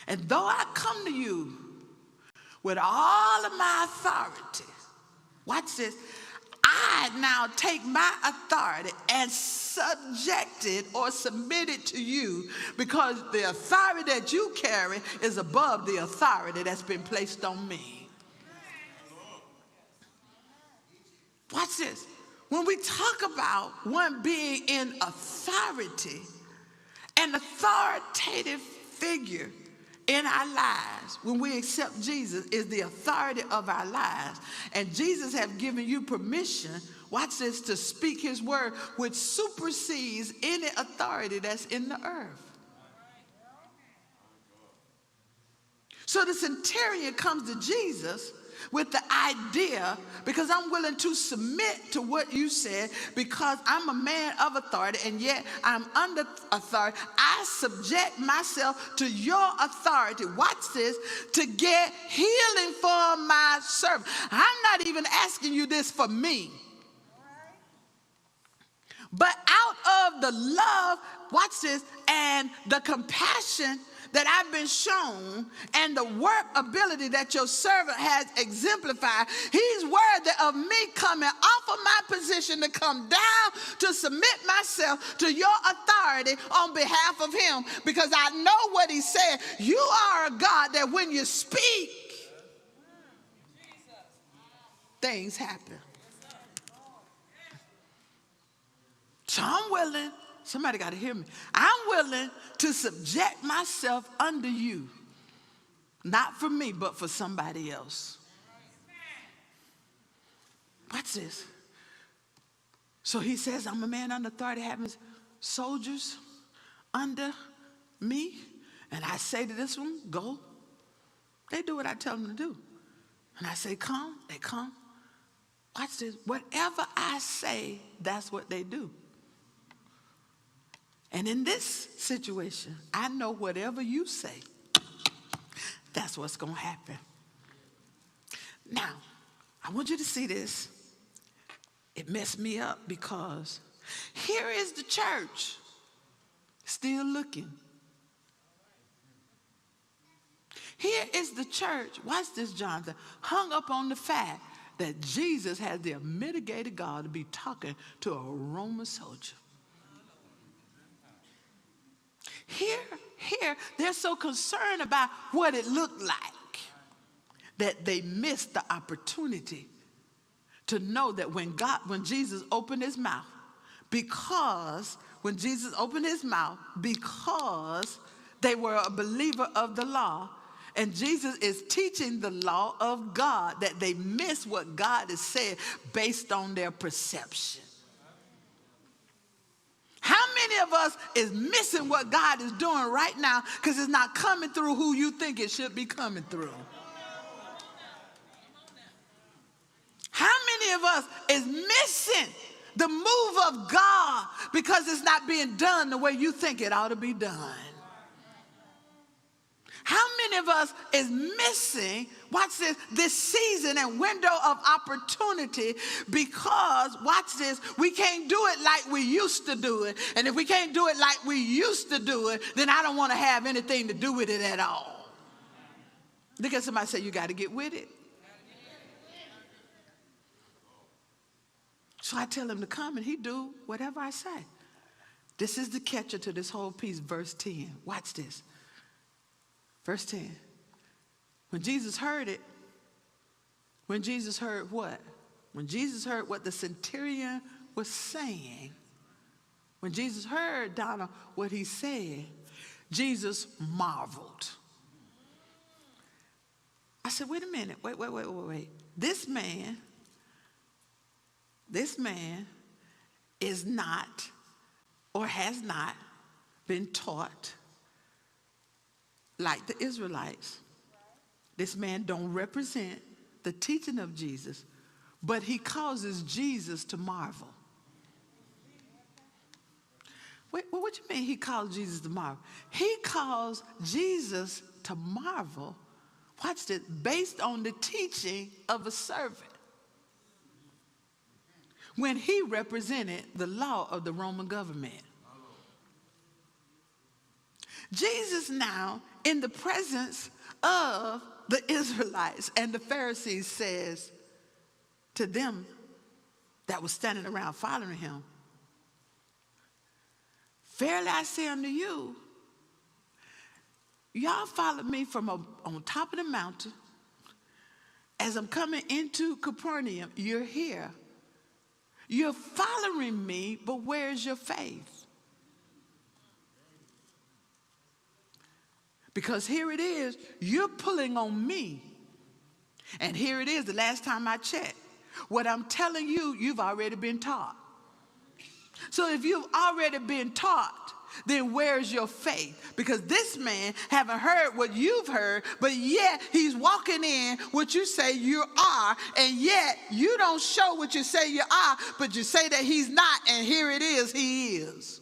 And though I come to you with all of my authority, watch this, I now take my authority and subject it or submit it to you, because the authority that you carry is above the authority that's been placed on me. Watch this. When we talk about one being in authority, an authoritative figure in our lives, when we accept Jesus, is the authority of our lives. And Jesus has given you permission, watch this, to speak his word, which supersedes any authority that's in the earth. So the centurion comes to Jesus with the idea, because I'm willing to submit to what you said, because I'm a man of authority, and yet I'm under authority. I subject myself to your authority, watch this, to get healing for my servant. I'm not even asking you this for me, but out of the love, watch this, and the compassion that I've been shown, and the work ability that your servant has exemplified, he's worthy of me coming off of my position to come down to submit myself to your authority on behalf of him, because I know what he said. You are a God that when you speak, things happen. So I'm willing, somebody got to hear me, I'm willing to subject myself under you, not for me, but for somebody else. Watch this. So he says, I'm a man under authority, having soldiers under me. And I say to this one, go. They do what I tell them to do. And I say, come, they come. Watch this. Whatever I say, that's what they do. And in this situation, I know whatever you say, that's what's going to happen. Now, I want you to see this. It messed me up, because here is the church still looking. Here is the church, watch this, Jonathan, hung up on the fact that Jesus has the mitigated God to be talking to a Roman soldier. Here, they're so concerned about what it looked like that they missed the opportunity to know that when Jesus opened his mouth, because they were a believer of the law, and Jesus is teaching the law of God, that they miss what God has said based on their perception. How many of us is missing what God is doing right now because it's not coming through who you think it should be coming through? How many of us is missing the move of God because it's not being done the way you think it ought to be done? How many of us is missing, watch this season and window of opportunity, because, watch this, we can't do it like we used to do it. And if we can't do it like we used to do it, then I don't want to have anything to do with it at all. Look at somebody say, you got to get with it. So I tell him to come, and he do whatever I say. This is the catcher to this whole piece, verse 10. Watch this. Verse 10, when Jesus heard it, when Jesus heard what? When Jesus heard what the centurion was saying, when Jesus heard, Donna, what he said, Jesus marveled. I said, wait a minute, wait. This man is not or has not been taught like the Israelites. This man don't represent the teaching of Jesus, but he causes Jesus to marvel. Wait, what you mean he calls Jesus to marvel? He calls Jesus to marvel, watch this, based on the teaching of a servant, when he represented the law of the Roman government. Jesus now in the presence of the Israelites. And the Pharisees says to them that was standing around following him, verily I say unto you, y'all followed me from on top of the mountain. As I'm coming into Capernaum, you're here. You're following me, but where's your faith? Because here it is, you're pulling on me. And here it is, the last time I checked. What I'm telling you, you've already been taught. So if you've already been taught, then where's your faith? Because this man haven't heard what you've heard, but yet he's walking in what you say you are, and yet you don't show what you say you are, but you say that he's not, and here it is, he is.